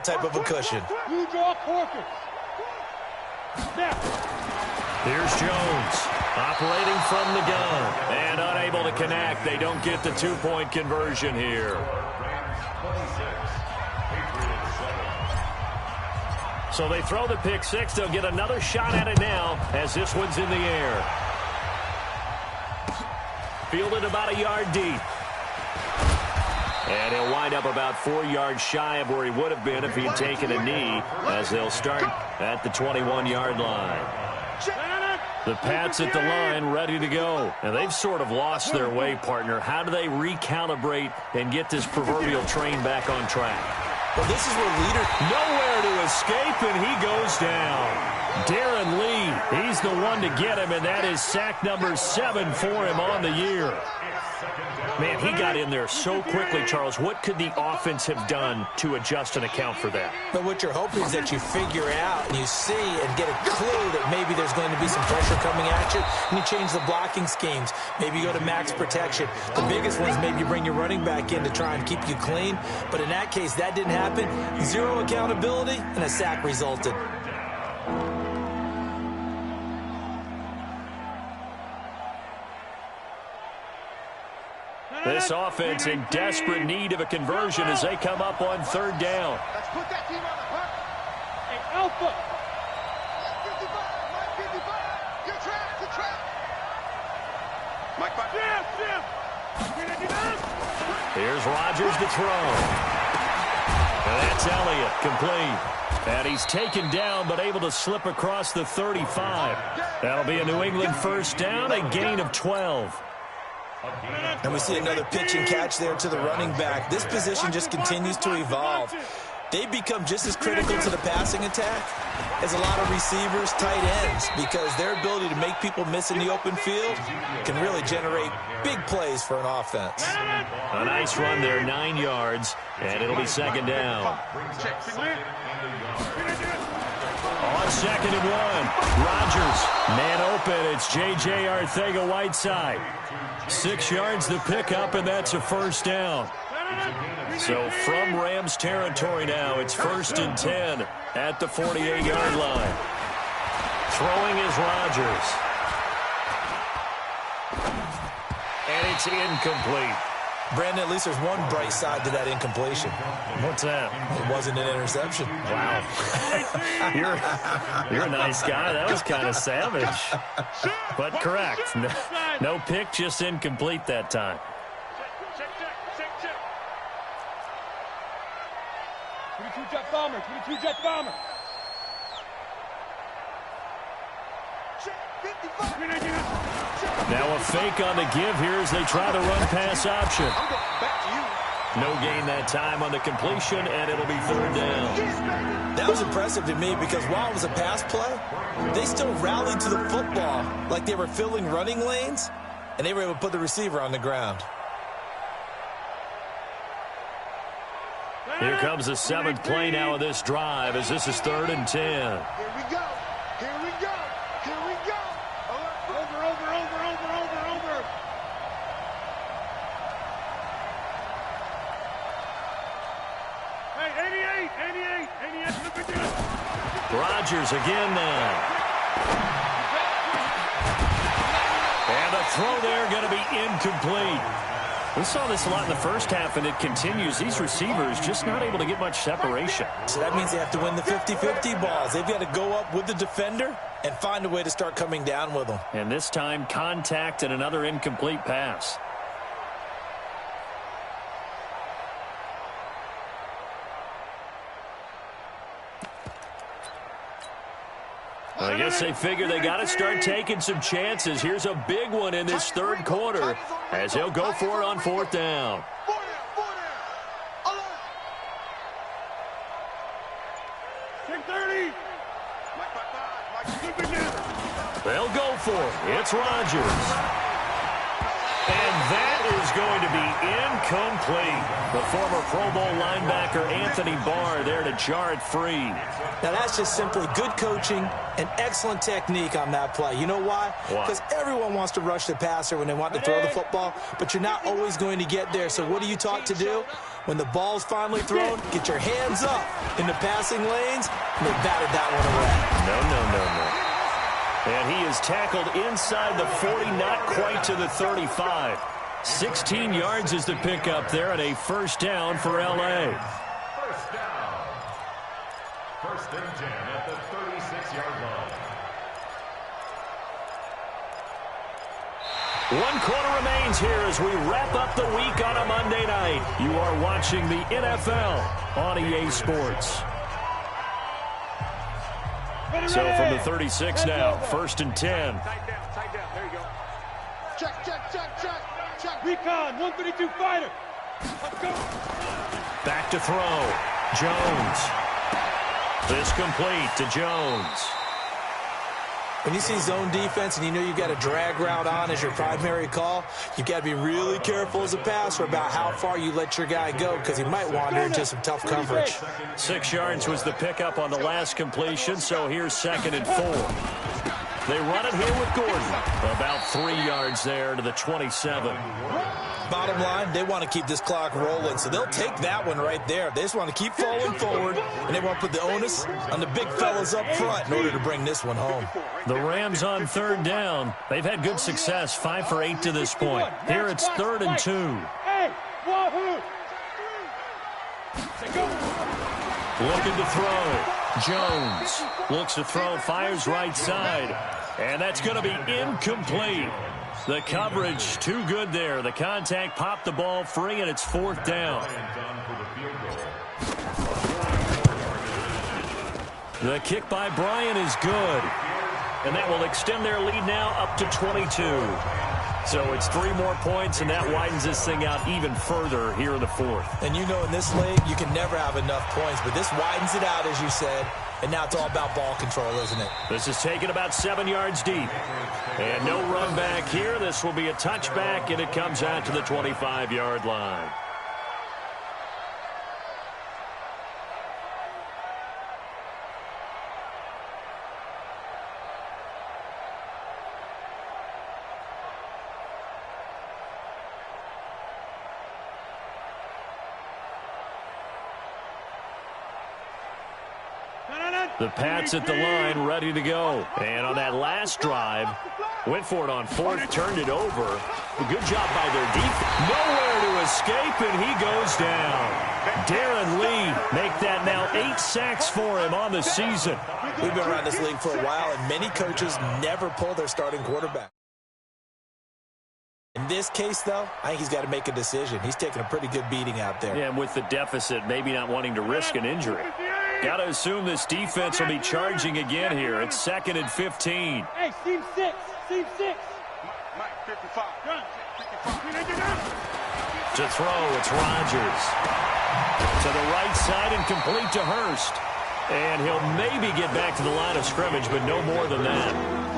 type of a cushion. You draw quarters. Here's Jones, operating from the gun, and unable to connect. They don't get the two-point conversion here. So they throw the pick six. They'll get another shot at it now as this one's in the air. Fielded about a yard deep. And he'll wind up about 4 yards shy of where he would have been if he'd taken a knee, as they'll start at the 21-yard line. The Pats at the line, ready to go. And they've sort of lost their way, partner. How do they recalibrate and get this proverbial train back on track? Well, this is where leader... Nowhere to escape, and he goes down. Darren Lee, he's the one to get him, and that is sack number 7 for him on the year. Man, he got in there so quickly, Charles. What could the offense have done to adjust and account for that? But what you're hoping is that you figure out and you see and get a clue that maybe there's going to be some pressure coming at you, and you change the blocking schemes. Maybe you go to max protection. The biggest one is maybe you bring your running back in to try and keep you clean. But in that case, that didn't happen. Zero accountability, and a sack resulted. This offense in desperate need of a conversion as they come up on third down. Let's put that team on the hunt. Hey, Alpha. 55. You're trapped. You're trapped. Mike, Here's Rodgers to throw. And that's Elliott, complete. And he's taken down but able to slip across the 35. That'll be a New England first down, a gain of 12. And we see another pitch and catch there to the running back. This position just continues to evolve. They become just as critical to the passing attack as a lot of receivers, tight ends, because their ability to make people miss in the open field can really generate big plays for an offense. A nice run there, 9 yards, and it'll be second down. On 2nd and 1, Rodgers, man open. It's J.J. Arcega-Whiteside. 6 yards the pickup, and that's a first down. So from Rams territory now, it's 1st and 10 at the 48-yard line. Throwing is Rodgers. And it's incomplete. Brandon, at least there's one bright side to that incompletion. What's that? It wasn't an interception. Wow. You're a nice guy. That was kind of savage. But correct. No pick, just incomplete that time. Check. 22-jet bomber. 22-jet bomber. Now a fake on the give here as they try the run-pass option. No gain that time on the completion, and it'll be third down. That was impressive to me because while it was a pass play, they still rallied to the football like they were filling running lanes, and they were able to put the receiver on the ground. Here comes the 7th play now of this drive as this is 3rd and 10. Here we go. Over. Hey, 88. Look at this. Rodgers again now. And the throw there going to be incomplete. We saw this a lot in the first half, and it continues. These receivers just not able to get much separation. So that means they have to win the 50-50 balls. They've got to go up with the defender and find a way to start coming down with them. And this time, contact and another incomplete pass. Well, I guess they figure they got to start taking some chances. Here's a big one in this third quarter as he'll go for it on 4th down. They'll go for it. It's Rodgers. And that is going to be incomplete. The former Pro Bowl linebacker Anthony Barr there to jar it free. Now, that's just simply good coaching and excellent technique on that play. You know why? Because everyone wants to rush the passer when they want to throw the football, but you're not always going to get there. So what are you taught to do? When the ball's finally thrown, get your hands up in the passing lanes, and they batted that one away. No. And he is tackled inside the 40, not quite to the 35. 16 yards is the pickup there, and a first down for L.A. First down. First and 10 at the 36-yard line. 1 quarter remains here as we wrap up the week on a Monday night. You are watching the NFL on EA Sports. So from the 36 now, first and 10. Tight down. There you go. Check. Recon, 132 fighter. Let's go. Back to throw. Jones. This complete to Jones. When you see zone defense and you know you've got a drag route on as your primary call, you've got to be really careful as a passer about how far you let your guy go because he might wander into some tough coverage. 6 yards was the pickup on the last completion, so here's 2nd and 4. They run it here with Gordon. About 3 yards there to the 27. Bottom line, they want to keep this clock rolling, so they'll take that one right there. They just want to keep falling forward, and they want to put the onus on the big fellas up front in order to bring this one home. The Rams on 3rd down. They've had good success, 5 for 8 to this point. Here it's 3rd and 2. Hey, wahoo! Looking to throw. Jones looks to throw, fires right side. And that's going to be incomplete. The coverage too good there. The contact popped the ball free, and it's 4th down. The kick by Bryant is good. And that will extend their lead now up to 22. So it's 3 more points, and that widens this thing out even further here in the 4th. And you know in this league, you can never have enough points, but this widens it out, as you said. And now it's all about ball control, isn't it? This is taken about 7 yards deep. And no run back here. This will be a touchback, and it comes out to the 25-yard line. The Pats at the line, ready to go. And on that last drive, went for it on 4th, turned it over. A good job by their defense. Nowhere to escape, and he goes down. Darren Lee make that now 8 sacks for him on the season. We've been around this league for a while, and many coaches never pull their starting quarterback. In this case, though, I think he's got to make a decision. He's taking a pretty good beating out there. Yeah, and with the deficit, maybe not wanting to risk an injury. Got to assume this defense will be charging again here. It's 2nd and 15. Hey, Team 6. Mike, 55. To throw, it's Rodgers. To the right side and complete to Hurst. And he'll maybe get back to the line of scrimmage, but no more than that.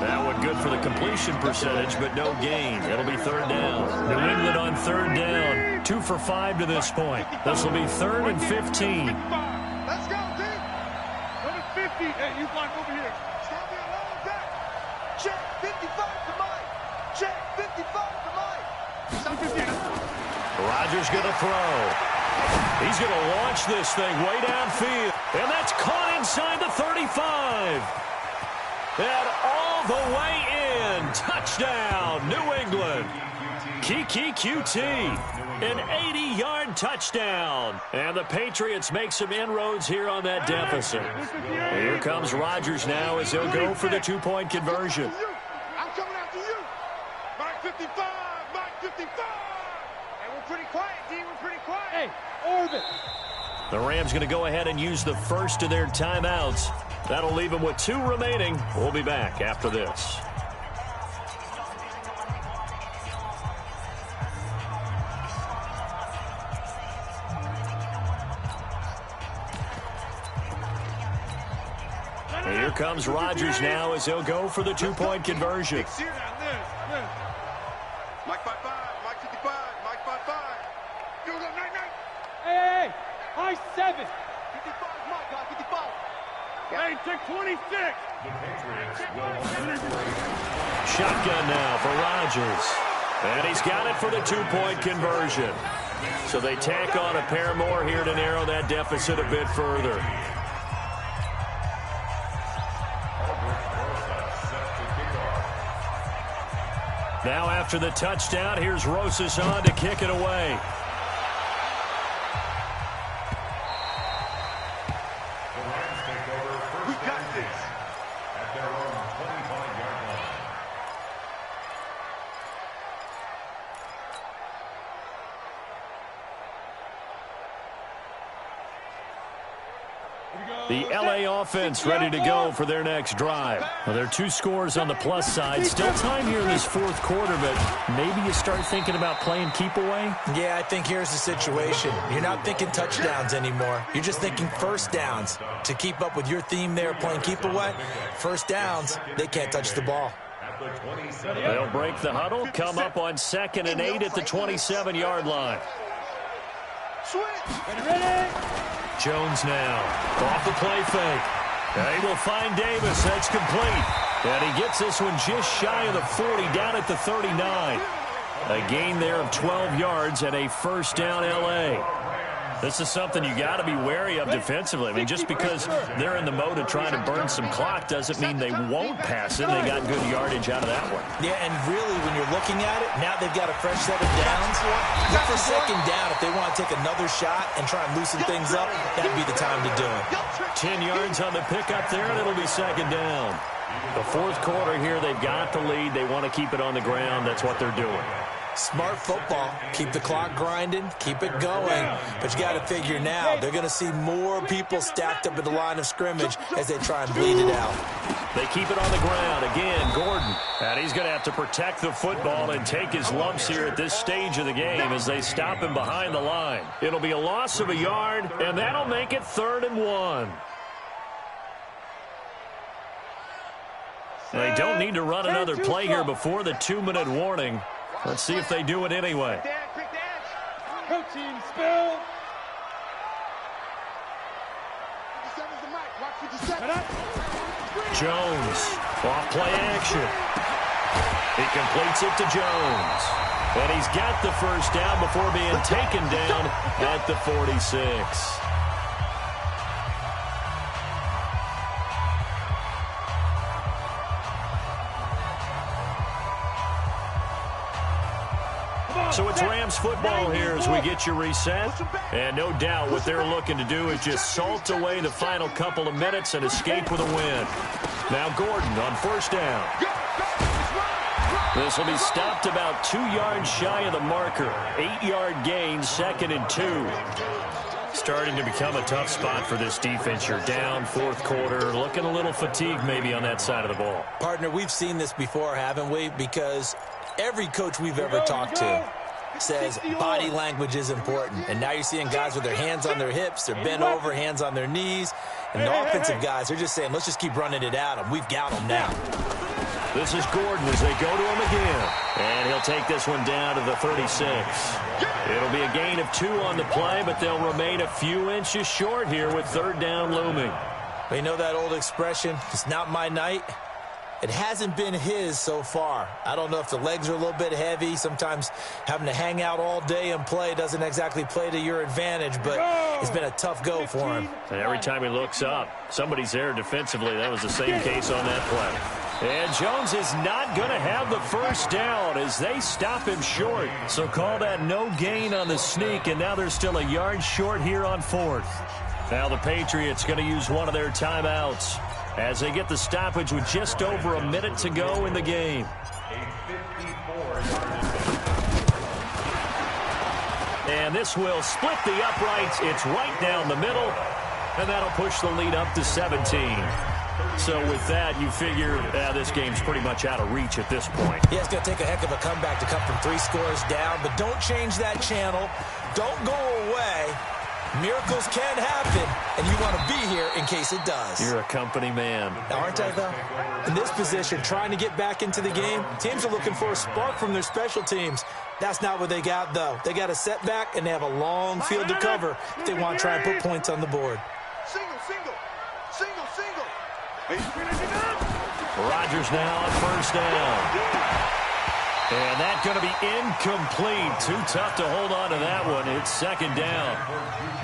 That one good for the completion percentage, but no gain. It'll be 3rd down. New England on 3rd down. 2 for 5 to this point. This will be 3rd and 15. Let's go, team. Number 50. Hey, you block over here. Stop me alone, back. Check 55 to Mike. Check 55 to Mike. Stop 50. Rodgers going to throw. He's going to launch this thing way downfield. And that's caught inside the 35. And all the way in. Touchdown, New England. Keke QT. An 80-yard touchdown. And the Patriots make some inroads here on that deficit. Here comes Rodgers now as he'll go for the 2-point conversion. I'm coming after you. Mike 55. Mike 55. Hey, we're pretty quiet, D. We're pretty quiet. Hey, orbit. The Rams going to go ahead and use the first of their timeouts. That'll leave them with 2 remaining. We'll be back after this. Here comes Rodgers now as he'll go for the 2-point conversion. Mike 55. Hey, check 26. Shotgun now for Rodgers. And he's got it for the two-point conversion. So they tack on a pair more here to narrow that deficit a bit further. Now after the touchdown, here's Rosas on to kick it away. We got this. At their own 25-yard line. The LA offense ready to go for their next drive. Well, there are 2 scores on the plus side. Still time here in this fourth quarter, but maybe you start thinking about playing keep away? Yeah, I think here's the situation. You're not thinking touchdowns anymore. You're just thinking first downs. To keep up with your theme there, playing keep away, first downs, they can't touch the ball. They'll break the huddle, come up on 2nd and 8 at the 27-yard line. Jones now, off the play fake. They will find Davis, that's complete. And he gets this one just shy of the 40, down at the 39. A gain there of 12 yards and a first down LA. This is something you got to be wary of defensively. I mean, just because they're in the mode of trying to burn some clock doesn't mean they won't pass it. They got good yardage out of that one. Yeah, and really, when you're looking at it, now they've got a fresh set of downs. Look for second down. If they want to take another shot and try and loosen things up, that'd be the time to do it. 10 yards on the pickup there, and it'll be second down. The fourth quarter here, they've got the lead. They want to keep it on the ground. That's what they're doing. Smart football. Keep the clock grinding. Keep it going. But you got to figure now, they're going to see more people stacked up at the line of scrimmage as they try and bleed it out. They keep it on the ground. Again, Gordon. And he's going to have to protect the football and take his lumps here at this stage of the game as they stop him behind the line. It'll be a loss of a yard, and that'll make it 3rd and 1. They don't need to run another play here before the 2-minute warning. Let's see if they do it anyway. Coaching spill. Jones, off play action. He completes it to Jones. And he's got the first down before being taken down at the 46. So it's Rams football here as we get you reset. And no doubt what they're looking to do is just salt away the final couple of minutes and escape with a win. Now Gordon on first down. This will be stopped about 2 yards shy of the marker. 8-yard gain, 2nd and 2. Starting to become a tough spot for this defense. You're down, fourth quarter, looking a little fatigued maybe on that side of the ball. Partner, we've seen this before, haven't we? Because every coach we've ever talked to says body language is important. And now you're seeing guys with their hands on their hips, they're bent over, hands on their knees. And the offensive guys, they're just saying, let's just keep running it at them. We've got them now. This is Gordon as they go to him again. And he'll take this one down to the 36. It'll be a gain of 2 on the play, but they'll remain a few inches short here with 3rd down looming. Well, you know that old expression, it's not my night? It hasn't been his so far. I don't know if the legs are a little bit heavy. Sometimes having to hang out all day and play doesn't exactly play to your advantage, but it's been a tough go for him. And every time he looks up, somebody's there defensively. That was the same case on that play. And Jones is not going to have the first down as they stop him short. So call that no gain on the sneak, and now they're still a yard short here on 4th. Now the Patriots going to use one of their timeouts as they get the stoppage with just over a minute to go in the game. And this will split the uprights. It's right down the middle, and that'll push the lead up to 17. So with that, you figure this game's pretty much out of reach at this point. Yeah, it's going to take a heck of a comeback to come from 3 scores down, but don't change that channel. Don't go away. Miracles can happen, and you want to be here in case it does. You're a company man. Now, aren't I, though? In this position, trying to get back into the game, teams are looking for a spark from their special teams. That's not what they got, though. They got a setback, and they have a long field to cover if they want to try and put points on the board. Single. Rodgers now on first down. And that's going to be incomplete. Too tough to hold on to that one. It's second down.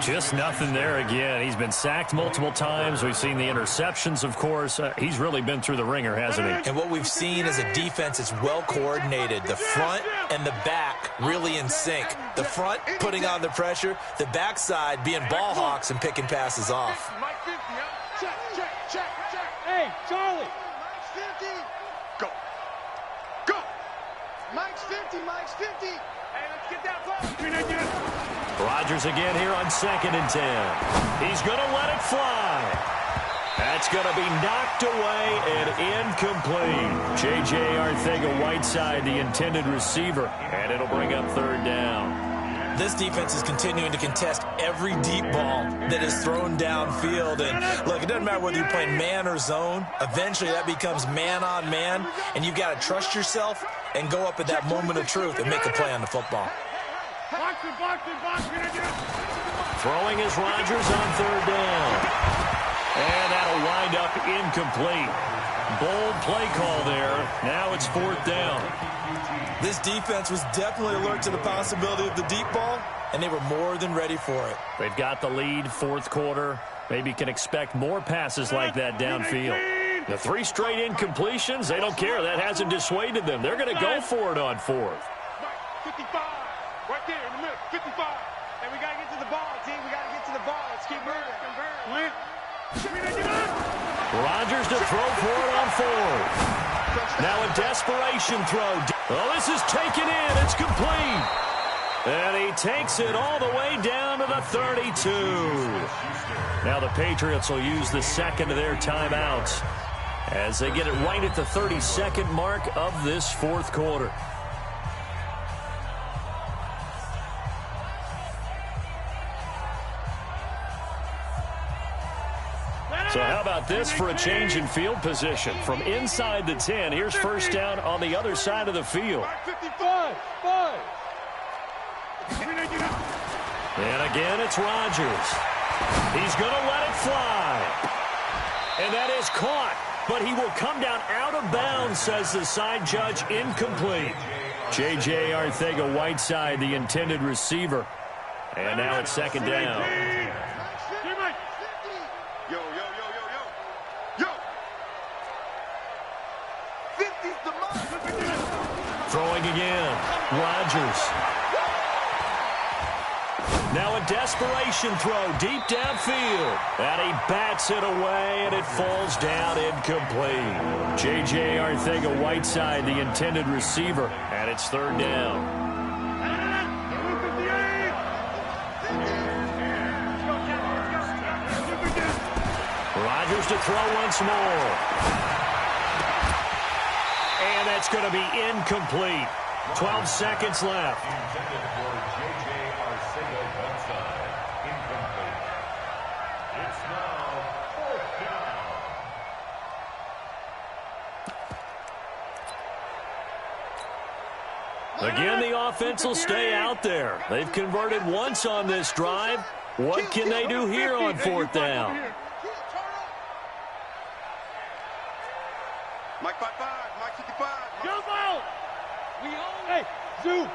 Just nothing there again. He's been sacked multiple times. We've seen the interceptions, of course. He's really been through the ringer, hasn't he? And what we've seen is a defense that's well coordinated. The front and the back really in sync. The front putting on the pressure. The backside being ball hawks and picking passes off. Check. Hey, Charlie. Mike's 50. Hey, let's get that ball. Rodgers again here on 2nd and 10. He's going to let it fly. That's going to be knocked away and incomplete. J.J. Arcega-Whiteside, the intended receiver, and it'll bring up third down. This defense is continuing to contest every deep ball that is thrown downfield. And, look, it doesn't matter whether you're playing man or zone. Eventually, that becomes man-on-man, and you've got to trust yourself and go up at that moment of truth and make a play on the football. Throwing is Rodgers on third down. And that'll wind up incomplete. Bold play call there. Now it's fourth down. This defense was definitely alert to the possibility of the deep ball, and they were more than ready for it. They've got the lead, fourth quarter. Maybe can expect more passes like that downfield. The 3 straight incompletions, they don't care. That hasn't dissuaded them. They're going to go for it on fourth. 55, right there in the middle, 55. And we got to get to the ball, team. We got to get to the ball. Let's keep moving. Rodgers to throw for it on fourth. Now a desperation throw. Oh, this is taken in. It's complete. And he takes it all the way down to the 32. Now the Patriots will use the second of their timeouts as they get it right at the 32nd mark of this fourth quarter. So how about this for a change in field position? From inside the 10, here's first down on the other side of the field. 55. And again, it's Rodgers. He's going to let it fly. And that is caught. But he will come down out of bounds, says the side judge, incomplete. J.J. Arcega-Whiteside, the intended receiver. And now it's second down. Throwing again, Rodgers. Now a desperation throw deep downfield. And he bats it away, and it falls down incomplete. J.J. Arcega-Whiteside, the intended receiver, and it's third down. Rodgers to throw once more. And that's going to be incomplete. 12 seconds left. Intended for J.J. Arcega-Whiteside. Incomplete. It's now fourth down. Again, the offense will stay out there. They've converted once on this drive. What can they do here on fourth down? Mike 55, Mike 55. Jump out! We own. Hey, zoom.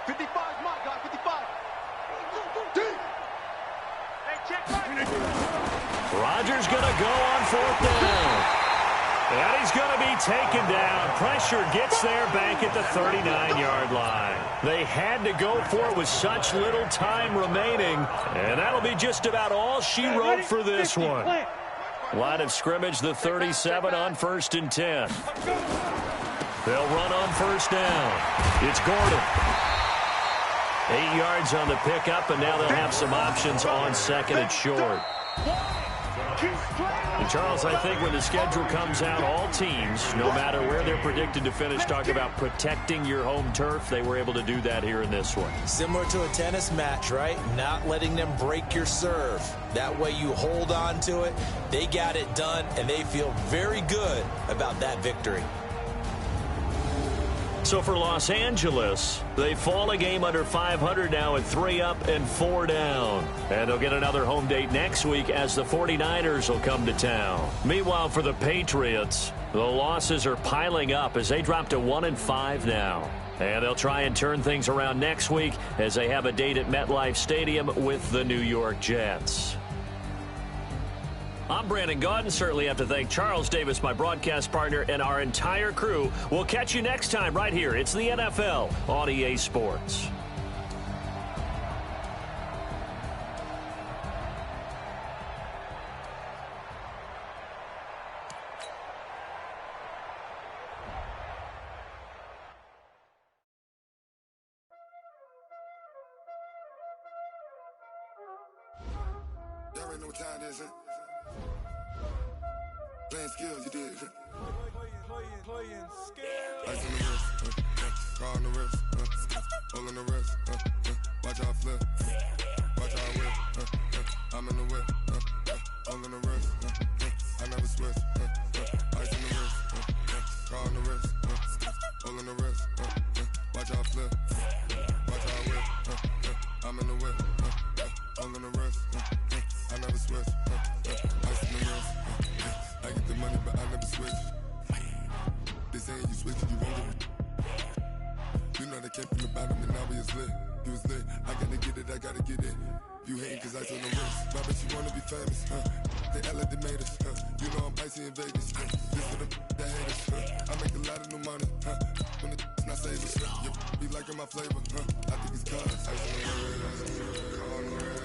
55 is my guy, 55. Hey, check back. Rodgers going to go on fourth down. And he's going to be taken down. Pressure gets there back at the 39-yard line. They had to go for it with such little time remaining. And that'll be just about all she wrote for this one. Line of scrimmage, the 37 on 1st and 10. They'll run on first down. It's Gordon. 8 yards on the pickup, and now they'll have some options on second and short. And Charles, I think when the schedule comes out, all teams, no matter where they're predicted to finish, talk about protecting your home turf. They were able to do that here in this one. Similar to a tennis match, right? Not letting them break your serve. That way you hold on to it. They got it done, and they feel very good about that victory. So for Los Angeles, they fall a game under 500 now at 3 up and 4 down. And they'll get another home date next week as the 49ers will come to town. Meanwhile, for the Patriots, the losses are piling up as they drop to 1-5 now. And they'll try and turn things around next week as they have a date at MetLife Stadium with the New York Jets. I'm Brandon Gaudin. Certainly have to thank Charles Davis, my broadcast partner, and our entire crew. We'll catch you next time right here. It's the NFL on EA Sports. Y'all already know what time it is, huh? Playing skills, you did. Playing skills. Ice on the wrist, car on the wrist, hole in the wrist, watch how I flip, watch how I whip, I'm in the whip, hole in the wrist, I never switch, ice on the wrist, car on the wrist, hole in the wrist, watch how I flip, watch how I whip, I'm in the whip, hole in the wrist, I never switch, ice on the wrist, I get the money but I never switch. They saying you switch and you won't get it. You know they came from the bottom and now we is lit. You was lit, I gotta get it, I gotta get it. You hating cause ice on the wrist. I bet you wanna be famous, They act like they made us, You know I'm icy in Vegas, This for the that hate us, I make a lot of new money, When the not saving, You be liking my flavor, I think it's cause ice on the wrist, car on the wrist.